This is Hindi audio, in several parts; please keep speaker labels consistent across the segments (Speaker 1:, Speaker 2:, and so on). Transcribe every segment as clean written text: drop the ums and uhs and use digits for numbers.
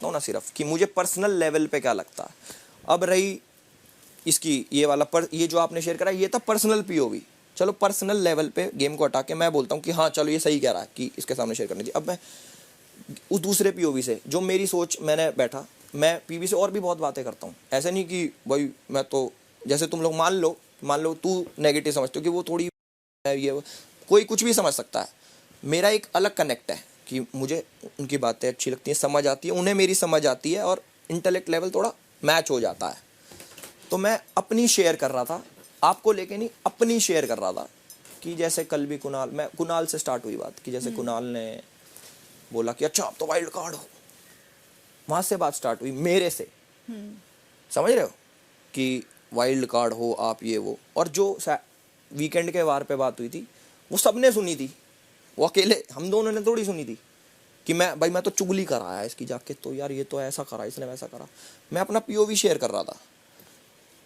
Speaker 1: हूँ ना सिर्फ कि मुझे पर्सनल लेवल पे क्या लगता है। अब रही इसकी ये वाला ये जो आपने शेयर करा ये था पर्सनल पीओवी। चलो पर्सनल लेवल पे गेम को हटा के मैं बोलता हूँ कि हाँ चलो ये सही कह रहा है कि इसके सामने शेयर करनी थी। अब मैं उस दूसरे पीओवी से जो मेरी सोच मैंने बैठा, मैं पीवी से और भी बहुत बातें करता हूँ। ऐसे नहीं कि भाई मैं तो जैसे तुम लोग मान लो तू नेगेटिव समझते हो कि वो थोड़ी ये कोई कुछ भी समझ सकता है। मेरा एक अलग कनेक्ट है कि मुझे उनकी बातें अच्छी लगती हैं, समझ आती है, उन्हें मेरी समझ आती है और इंटेलेक्ट लेवल थोड़ा मैच हो जाता है। तो मैं अपनी शेयर कर रहा था, आपको लेके नहीं, अपनी शेयर कर रहा था कि जैसे कल भी कुणाल से स्टार्ट हुई बात कि जैसे कुणाल ने बोला कि अच्छा आप तो वाइल्ड कार्ड हो, वहां से बात स्टार्ट हुई मेरे से। समझ रहे हो कि वाइल्ड कार्ड हो आप, ये वो। और जो वीकेंड के वार पे बात हुई थी वो सबने सुनी थी, वो अकेले हम दोनों ने थोड़ी सुनी थी कि मैं तो चुगली कराया इसकी जाके, तो यार ये तो ऐसा करा, इसने वैसा करा। मैं अपना पीओवी शेयर कर रहा था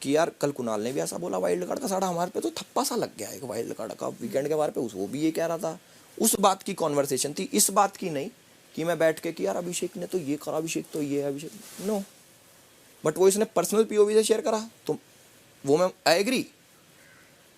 Speaker 1: कि यार कल कुणाल ने भी ऐसा बोला वाइल्ड कार्ड का, साड़ा हमारे पे तो थप्पा सा लग गया एक वाइल्ड कार्ड का वीकेंड के बारे पे, वो भी ये कह रहा था। उस बात की कॉन्वर्सेशन थी, इस बात की नहीं कि मैं बैठ के कि यार अभिषेक ने तो ये करा, अभिषेक तो ये है, अभिषेक नो। बट वो इसने पर्सनल पीओवी से शेयर करा तो वो मैं आई एग्री,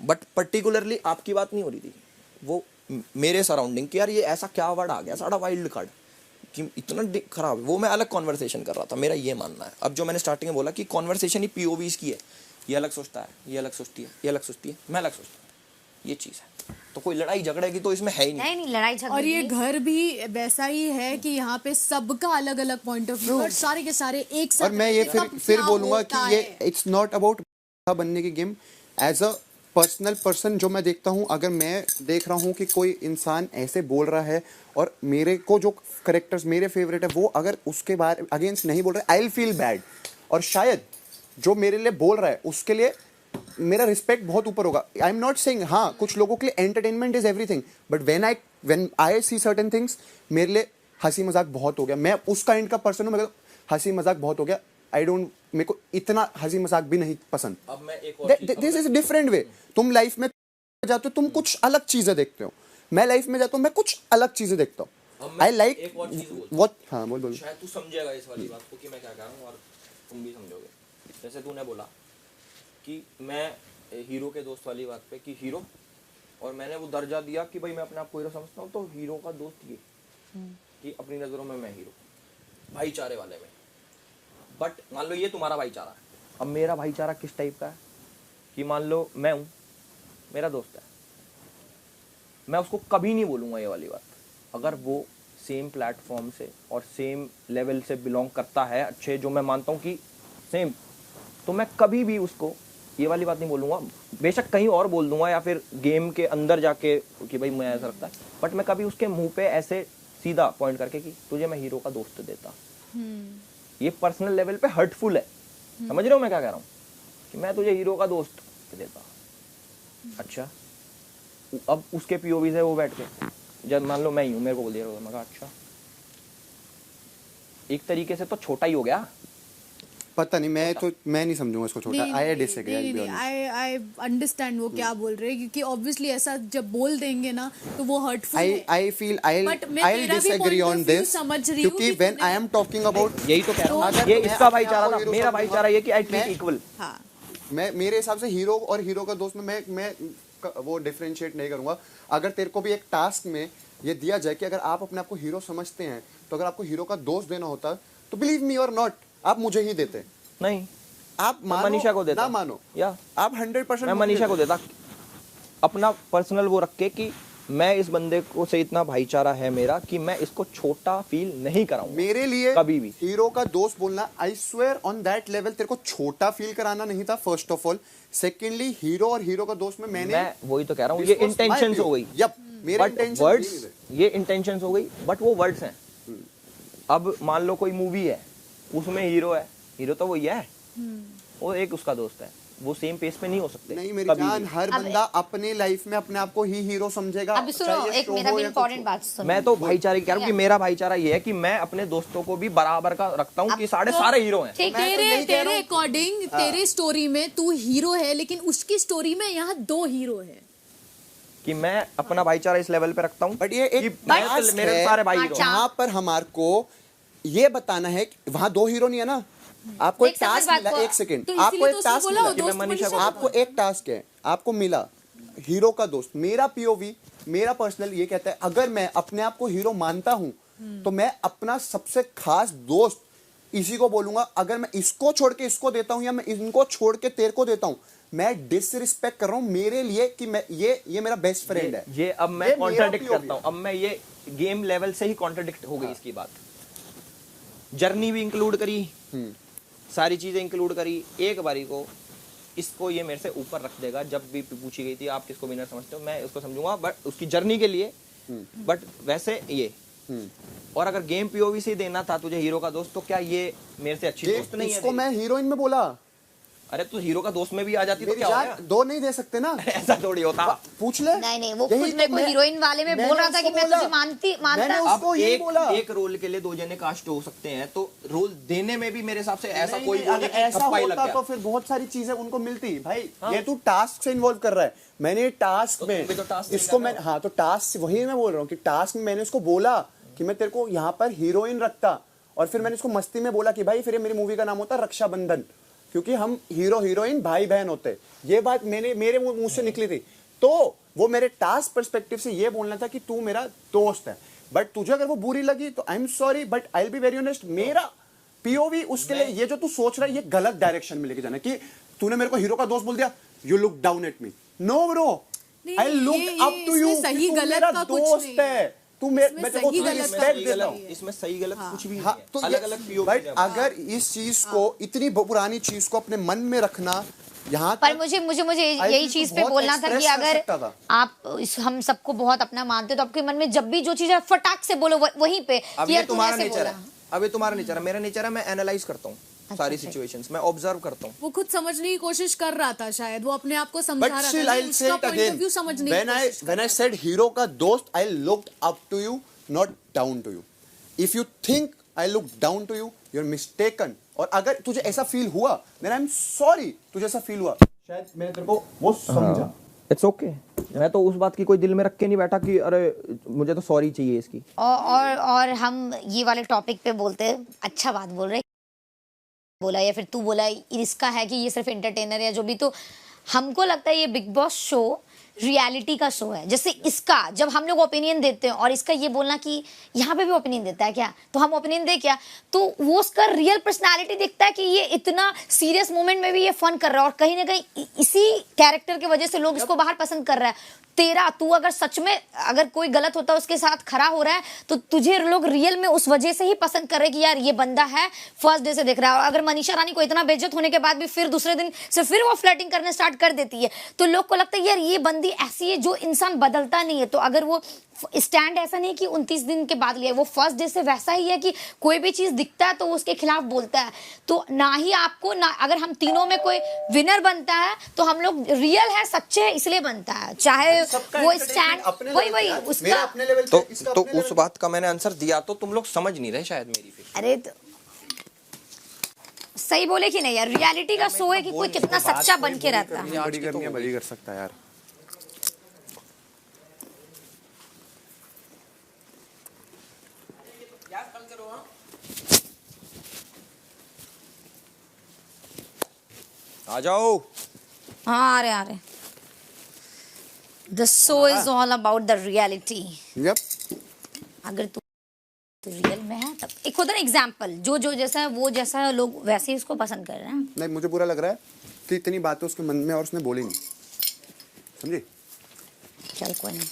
Speaker 1: बट पर्टिकुलरली आपकी बात नहीं हो रही थी, वो मेरे सराउंडिंग कि यार ये ऐसा क्या वर्ड आ गया साड़ा वाइल्ड कार्ड कि इतना खराब है। वो मैं अलग कॉन्वर्सेशन कर रहा था, मेरा ये मानना है। अब जो मैंने स्टार्टिंग में बोला कि कॉन्वर्सेशन ही पीओवीज की है, ये अलग सोचता है, ये अलग सोचती है, ये अलग सोचती है, मैं अलग सोचता हूँ, ये चीज़ है। तो कोई लड़ाई झगड़े की तो इसमें है ही नहीं।
Speaker 2: नहीं लड़ाई झगड़े।
Speaker 3: और ये घर भी वैसा ही है कि यहाँ पे सबका अलग अलग पॉइंट ऑफ व्यू और सारे के सारे एक साथ।
Speaker 4: और मैं ये फिर बोलूंगा कि ये इट्स नॉट अबाउट बनने की game. As a personal person जो मैं देखता हूँ, अगर मैं देख रहा हूँ कि कोई इंसान ऐसे बोल रहा है और मेरे को जो करेक्टर्स मेरे फेवरेट है वो अगर उसके बारे अगेंस्ट नहीं बोल रहा है, आई विल फील बैड। और शायद जो मेरे लिए बोल रहा है उसके लिए मेरा रिस्पेक्ट बहुत ऊपर होगा। आई एम नॉट सेइंग, हाँ कुछ लोगों के लिए entertainment is everything, but when I see certain things, मेरे लिए हंसी मजाक बहुत हो गया। मैं उस काइंड का पर्सन हूँ, मेरे को हंसी मजाक बहुत हो गया। आई डोंट, मेरे को इतना हंसी मजाक भी नहीं पसंद।
Speaker 1: अब मैं एक और
Speaker 4: दिस इज डिफरेंट वे। तुम लाइफ में जाते हो, तुम कुछ अलग चीजें देखते हो, मैं लाइफ में जाता हूँ, मैं कुछ अलग चीजें देखता हूँ। आई लाइक व्हाट, हाँ बोल।
Speaker 1: शायद तू समझेगा इस वाली बात को कि मैं क्या कह रहा हूँ और तुम भी समझोगे। जैसे तूने बोला कि मैं हीरो के दोस्त वाली बात पे कि हीरो, और मैंने वो दर्जा दिया कि भाई मैं अपने आप को हीरो समझता हूँ, तो हीरो का दोस्त ये कि अपनी नज़रों में मैं हीरो, भाईचारे वाले में। बट मान लो ये तुम्हारा भाईचारा है, अब मेरा भाईचारा किस टाइप का है कि मान लो मैं हूँ, मेरा दोस्त है, मैं उसको कभी नहीं बोलूँगा ये वाली बात अगर वो सेम प्लेटफॉर्म से और सेम लेवल से बिलोंग करता है, अच्छे जो मैं मानता हूँ कि सेम, तो मैं कभी भी उसको ये वाली बात नहीं बोलूँगा। बेशक कहीं और बोल दूंगा या फिर गेम के अंदर जाके कि भाई मैं ऐसा लगता है, बट मैं कभी उसके मुंह पे ऐसे सीधा पॉइंट करके कि तुझे मैं हीरो का दोस्त देता, ये पर्सनल लेवल पे हर्टफुल है। समझ रहे हो मैं क्या कह रहा हूँ कि मैं तुझे हीरो का दोस्त देता। अच्छा, अब उसके पीओवी से वो बैठ के जब मान लो मैं ही हूँ, मेरे को बोल दिया, मैं कहा अच्छा, एक तरीके से तो छोटा ही हो गया।
Speaker 4: पता नहीं, मैं नहीं समझूंगा इसको छोटा। I disagree.
Speaker 3: आई अंडरस्टैंड वो क्या बोल रहे हैं, क्योंकि ऑब्वियसली ऐसा जब बोल देंगे ना तो वो हर्टफुल है।
Speaker 4: I feel I disagree on this, क्योंकि when I am talking about,
Speaker 1: यही तो कह रहा हूँ, ये इसका भाईचारा था, मेरा भाईचारा ये कि आई ट्रीट इक्वल।
Speaker 3: हाँ,
Speaker 4: मैं मेरे हिसाब से हीरो और हीरो का दोस्त में मैं वो डिफरेंशिएट नहीं करूंगा। अगर तेरे को भी एक टास्क में ये दिया जाए कि अगर आप अपने आप को हीरो समझते हैं, तो अगर आपको हीरो का दोस्त देना होता तो बिलीव मी और नॉट आप मुझे ही देते।
Speaker 1: नहीं,
Speaker 4: आप मानो
Speaker 1: मनीषा को देता,
Speaker 4: ना मानो,
Speaker 1: या
Speaker 4: आप 100%
Speaker 1: मैं मनीषा को देता, अपना पर्सनल वो रख के कि मैं इस बंदे को से इतना भाईचारा है मेरा कि मैं इसको छोटा फील नहीं कराऊंगा।
Speaker 4: मेरे लिए
Speaker 1: कभी भी
Speaker 4: हीरो का दोस्त बोलना, I swear on that level, तेरे को छोटा फील कराना नहीं था first of all. Secondly hero और हीरो का दोस्त में मैं वही
Speaker 1: तो कह रहा हूँ, ये इंटेंशंस हो गई।
Speaker 4: यप, मेरे इंटेंशन
Speaker 1: वर्ड्स, ये इंटेंशंस हो गई, बट वो वर्ड्स हैं। अब मान लो कोई मूवी है, उसमें हीरो है, हीरो तो वही है, वो एक उसका दोस्त है, वो सेम पेस पे नहीं हो सकते।
Speaker 4: नहीं मेरी जान, हर बंदा अपने लाइफ में अपने आप को ही हीरो समझेगा।
Speaker 2: अभी सुनो, एक मेरा भी इंपॉर्टेंट बात सुनो।
Speaker 1: मैं तो भाईचारे की कह रहा हूँ कि मेरा भाईचारा ये है कि मैं अपने दोस्तों को भी बराबर का रखता हूँ कि सारे हीरो हैं।
Speaker 3: तेरे अकॉर्डिंग तेरे स्टोरी में तू हीरो है, लेकिन उसकी स्टोरी में यहाँ 2 हीरो है,
Speaker 1: कि मैं अपना भाईचारा इस लेवल पे रखता हूँ।
Speaker 4: बट ये एक
Speaker 1: मेरे सारे भाई हीरो।
Speaker 4: जहाँ पर हमारे को ये बताना है कि वहां दो हीरो नहीं है ना, आपको एक
Speaker 2: एक समझ
Speaker 4: टास्क
Speaker 2: बात
Speaker 4: मिला,
Speaker 2: को-
Speaker 4: एक सेकंड,
Speaker 3: तो
Speaker 4: आपको
Speaker 3: इसीलिए
Speaker 4: एक
Speaker 3: तो उसने
Speaker 4: टास्क
Speaker 3: बोला,
Speaker 4: मिला,
Speaker 3: दोस्त
Speaker 1: मैं मनीषा को-
Speaker 4: आपको एक टास्क है, आपको मिला हीरो का दोस्त। मेरा पीओवी, मेरा पर्सनल ये कहता है अगर मैं अपने आप को हीरो मानता हूं तो मैं अपना सबसे खास दोस्त इसी को बोलूंगा। अगर मैं इसको छोड़ के इसको देता हूं या मैं इनको छोड़ के तेरे को देता हूं, मैं डिसरिस्पेक्ट कर रहा हूं मेरे लिए कि मैं ये मेरा बेस्ट फ्रेंड है।
Speaker 1: ये अब मैं
Speaker 4: ये मेरा
Speaker 1: कॉन्ट्राडिक्ट
Speaker 4: POV
Speaker 1: करता हूं, अब मैं ये गेम लेवल से ही कॉन्ट्राडिक्ट हो गई इसकी बात। जर्नी भी इंक्लूड करी, सारी चीजें इंक्लूड करी, एक बारी को इसको ये मेरे से ऊपर रख देगा। जब भी पूछी गई थी आप किसको विनर समझते हो, मैं उसको समझूंगा बट उसकी जर्नी के लिए, बट वैसे ये। और अगर गेम पीओवी से ही देना था तुझे हीरो का दोस्त, तो क्या ये मेरे से अच्छी दोस्त नहीं है
Speaker 4: इसको
Speaker 1: तेरी?
Speaker 4: मैं हीरोइन में बोला,
Speaker 1: अरे तू हीरो का दोस्त में भी आ जाती तो
Speaker 4: मेरी
Speaker 1: क्या हो
Speaker 4: जान
Speaker 1: गया?
Speaker 4: दो नहीं दे सकते ना।
Speaker 1: ऐसा थोड़ी होता।
Speaker 4: पूछ ले।
Speaker 2: नहीं वो
Speaker 4: यही
Speaker 2: खुद
Speaker 4: तो
Speaker 2: मेरे को
Speaker 4: मैं-
Speaker 2: हीरोइन वाले में
Speaker 4: मैंने
Speaker 2: बोल रहा था कि
Speaker 4: उसको
Speaker 2: मैं
Speaker 4: बोला।
Speaker 2: तुझे मानता
Speaker 4: मैंने
Speaker 1: अब
Speaker 4: उसको यही बोला।
Speaker 1: एक रोल के लिए दो जने कास्ट हो सकते हैं, तो रोल देने में भी मेरे हिसाब से ऐसा
Speaker 4: नहीं,
Speaker 1: कोई
Speaker 4: नहीं,
Speaker 1: वो
Speaker 4: अगर
Speaker 1: नहीं कि
Speaker 4: ऐसा
Speaker 1: ठप्पा ही लग
Speaker 4: होता
Speaker 1: गया।
Speaker 4: तो फिर बहुत सारी चीजें उनको मिलती भाई। ये तू टास्क से इन्वॉल्व कर रहा है, मैंने टास्क
Speaker 1: तो
Speaker 4: में
Speaker 1: तुम भी तो task से
Speaker 4: इसको
Speaker 1: कर
Speaker 4: मैं,
Speaker 1: रहे हो।
Speaker 4: हाँ तो टास्क वही मैं बोल रहा हूँ कि टास्क में मैंने उसको बोला कि मैं तेरे को यहाँ पर हीरोइन रखता, और फिर मैंने उसको मस्ती में बोला कि भाई फिर ये मेरी मूवी का नाम होता रक्षाबंधन, क्योंकि हम हीरो हीरोइन भाई बहन होते। ये बात मेरे मुंह से निकली थी, तो वो मेरे टास्क पर्सपेक्टिव से ये बोलना था कि तू मेरा दोस्त है। बट तुझे अगर वो बुरी लगी तो I am sorry, but I will be very honest, मेरा पीओवी उसके लिए ये जो तू सोच रहा है ये गलत डायरेक्शन में लेके जाना कि तूने मेरे को हीरो का दोस्त बोल दिया, you look down at me. No bro,
Speaker 3: नहीं,
Speaker 4: आई लुक
Speaker 3: ये
Speaker 4: अप टू यू,
Speaker 3: इसमें सही
Speaker 4: तू
Speaker 3: गलत
Speaker 4: मेरा
Speaker 3: का कुछ
Speaker 4: दोस्त
Speaker 3: नहीं
Speaker 4: है,
Speaker 3: है।
Speaker 4: तू
Speaker 3: इसमें
Speaker 4: मैं तेरे को
Speaker 3: सही गलत का
Speaker 4: रिस्पेक्ट
Speaker 3: कुछ
Speaker 4: देता
Speaker 3: नहीं
Speaker 4: हूँ।
Speaker 3: है।
Speaker 1: इसमें सही गलत कुछ भी
Speaker 4: हाँ,
Speaker 1: नहीं
Speaker 4: तो
Speaker 1: है, अलग अलग पीओवी
Speaker 4: बट अगर इस चीज को इतनी पुरानी चीज को अपने मन में रखना यहाँ
Speaker 2: पर
Speaker 4: तक,
Speaker 2: मुझे
Speaker 4: I
Speaker 2: यही
Speaker 4: feel
Speaker 2: चीज
Speaker 4: तो
Speaker 2: पे
Speaker 4: बहुत
Speaker 2: बोलना था कि
Speaker 4: express कर
Speaker 2: अगर
Speaker 4: सकता था।
Speaker 2: आप हम सबको बहुत अपना मानते हो तो आपके मन में जब भी जो चीज है फटाक से बोलो वहीं पे
Speaker 1: अब
Speaker 2: कि
Speaker 1: ये
Speaker 2: यार तूने
Speaker 1: तुम्हारा
Speaker 2: ऐसे
Speaker 1: नेचर
Speaker 2: बोला।
Speaker 1: है, अब ये तुम्हारा नेचर है। मेरा नेचर है मैं एनालाइज करता हूँ सारी
Speaker 2: अच्छा।
Speaker 1: सिचुएशंस, मैं ऑब्जर्व करता हूँ।
Speaker 3: वो खुद समझने की कोशिश कर रहा था, शायद वो अपने आप को समझा
Speaker 4: But
Speaker 3: रहा
Speaker 4: still,
Speaker 3: था,
Speaker 4: I'll say
Speaker 3: उसका
Speaker 4: it
Speaker 3: point of
Speaker 4: again.
Speaker 3: View समझने की
Speaker 4: When
Speaker 3: कोशिश कर
Speaker 4: I said hero का दोस्त, I looked up to you, not down to you. If you think I looked down to you, you're mistaken. और अगर तुझे ऐसा फील हुआ, then I'm sorry. तुझे ऐसा फील हुआ, शायद मैंने तेरे को वो समझा।
Speaker 1: It's okay. मैं तो उस बात की कोई दिल में रख के नहीं बैठा कि अरे मुझे तो सॉरी चाहिए इसकी।
Speaker 2: और हम ये वाले टॉपिक पे बोलते हैं, अच्छा बात बोल रहे बोला या फिर तू बोला इसका है कि ये सिर्फ एंटरटेनर है या जो भी, तो हमको लगता है ये बिग बॉस शो रियलिटी का शो है। जैसे इसका जब हम लोग ओपिनियन देते हैं और इसका ये बोलना कि यहाँ पे भी ओपिनियन देता है क्या, तो हम ओपिनियन दे क्या, तो वो उसका रियल पर्सनालिटी दिखता है कि ये इतना सीरियस मोमेंट में भी ये फन कर रहा है और कहीं ना कहीं इसी कैरेक्टर की वजह से लोग इसको बाहर पसंद कर रहा है। तेरा तू अगर सच में अगर कोई गलत होता है उसके साथ खड़ा हो रहा है तो तुझे लोग रियल में उस वजह से ही पसंद कर रहे हैं कि यार ये बंदा है, फर्स्ट डे से देख रहा है। और अगर मनीषा रानी को इतना बेइज्जत होने के बाद भी फिर दूसरे दिन से फिर वो फ्लर्टिंग करने स्टार्ट कर देती है, तो लोग को लगता है यार ये बंदी ऐसी है जो इंसान बदलता नहीं है। तो अगर वो स्टैंड ऐसा नहीं कि 29 दिन के बाद लिया, वो फर्स्ट डे से वैसा ही है कि कोई भी चीज दिखता है तो वो उसके खिलाफ बोलता है। तो ना ही आपको ना, अगर हम तीनों में कोई विनर बनता है तो हम लोग रियल है, सच्चे है, इसलिए बनता है, चाहे वो स्टैंड वही उसका।
Speaker 1: तो उस बात का मैंने आंसर दिया, तो तुम लोग समझ नहीं रहे शायद मेरी फिर।
Speaker 2: अरे तो सही बोले कि नहीं यार, रियलिटी का शो है कि कोई कितना सच्चा बन के रहता है।
Speaker 4: बड़ी करनी है, बड़ी कर सकता है यार।
Speaker 1: आ जाओ।
Speaker 2: हाँ आ रहे the show is all about the reality.
Speaker 4: Yup,
Speaker 2: अगर तू रियल में है तब एक होता है ना एग्जाम्पल, जो जैसा है वो जैसा है, लोग वैसे ही उसको पसंद कर रहे हैं।
Speaker 4: नहीं मुझे बुरा लग रहा है कि इतनी बातें उसके मन में और उसने बोली नहीं, समझी?
Speaker 2: चल कोई नहीं।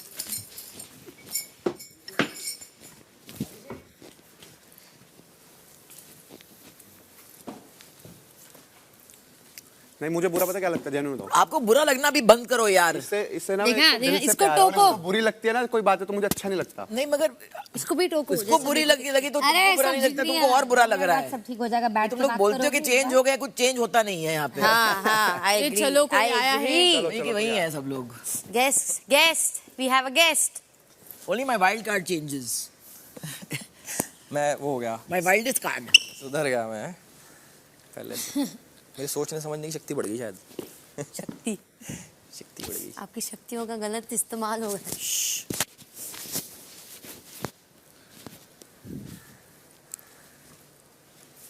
Speaker 4: नहीं मुझे बुरा पता क्या लगता है, जेन्युइन बताओ।
Speaker 5: आपको बुरा लगना भी बंद करो यार।
Speaker 4: इससे ना
Speaker 3: देखा,
Speaker 4: मैं दिल
Speaker 3: देखा,
Speaker 4: से
Speaker 3: इसको
Speaker 4: प्यार है,
Speaker 3: टोको।
Speaker 4: मुझे बुरी लगती है ना कोई बातें तो मुझे अच्छा नहीं लगता।
Speaker 5: नहीं मगर
Speaker 3: इसको भी टोको।
Speaker 5: उसको बुरी लगी तो तुमको बुरा नहीं लगता, तुमको और बुरा लग रहा है।
Speaker 2: सब ठीक हो जाएगा, बैठ
Speaker 5: तुम लोग बोलते हो कि चेंज हो गया, कुछ चेंज होता नहीं है यहाँ पे।
Speaker 2: हाँ
Speaker 3: ये चलो कोई आया है।
Speaker 5: नहीं कि वही है सब लोग।
Speaker 2: Guest we have a guest.
Speaker 5: Only my wild card changes,
Speaker 1: मैं वो हो गया,
Speaker 5: माय वाइल्डेस्ट कार्ड।
Speaker 1: सुधर गया मैं पहले से। मेरी सोचने समझने की शक्ति बढ़ गई शायद।
Speaker 2: शक्ति
Speaker 1: शक्ति बढ़ गई।
Speaker 2: आपकी शक्तियों का गलत इस्तेमाल हो गया।